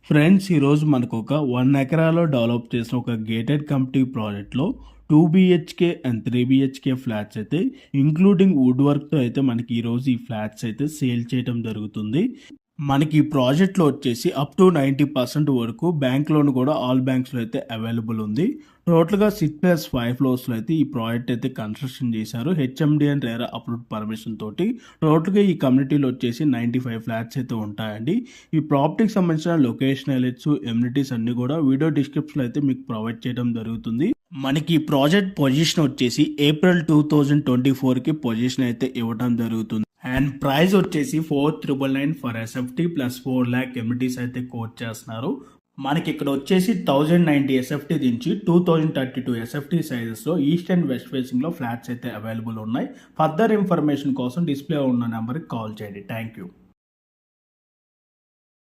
Friends, ఈరోజు మనకు ఒక 1 ఎకరాలో డెవలప్ చేసిన ఒక గేటెడ్ కమ్యూనిటీ ప్రాజెక్ట్లో 2 BHK అండ్ 3 BHK ఫ్లాట్స్ అయితే ఇంక్లూడింగ్ వుడ్ వర్క్తో అయితే మనకి ఈరోజు ఈ ఫ్లాట్స్ అయితే సేల్ చేయడం జరుగుతుంది. మనకి ఈ ప్రాజెక్ట్లో వచ్చేసి అప్ టు 90% వరకు బ్యాంక్ లోన్ కూడా ఆల్ బ్యాంక్స్లో అయితే అవైలబుల్ ఉంది. టోటల్గా 6+5 ఫ్లోర్స్లో అయితే ఈ ప్రాజెక్ట్ అయితే కన్స్ట్రక్షన్ చేశారు. HMD and RERA approved permission తోటి. టోటల్గా ఈ కమ్యూనిటీలో వచ్చేసి 95 ఫ్లాట్స్ అయితే ఉంటాయండి. ఈ ప్రాపర్టీకి సంబంధించిన లొకేషన్ హైలైట్స్, ఎమ్యూనిటీస్ అన్ని కూడా వీడియో డిస్క్రిప్షన్లో అయితే మీకు ప్రొవైడ్ చేయడం జరుగుతుంది. మనకి ఈ ప్రాజెక్ట్ పొజిషన్ వచ్చేసి ఏప్రిల్ 2024కి పొజిషన్ అయితే ఇవ్వడం జరుగుతుంది. అండ్ ప్రైస్ వచ్చేసి 4,999 for SFT plus 4 lakh amenities అయితే కోట్ చేస్తున్నారు. మనకి ఇక్కడ వచ్చేసి 1090 ఎస్ఎఫ్టీ నుంచి 2032 ఎస్ఎఫ్టీ సైజెస్లో ఈస్ట్ అండ్ వెస్ట్ ఫేసింగ్లో ఫ్లాట్స్ అయితే అవైలబుల్ ఉన్నాయి. ఫర్దర్ ఇన్ఫర్మేషన్ కోసం డిస్ప్లే ఉన్న నెంబర్కి కాల్ చేయండి. Thank you.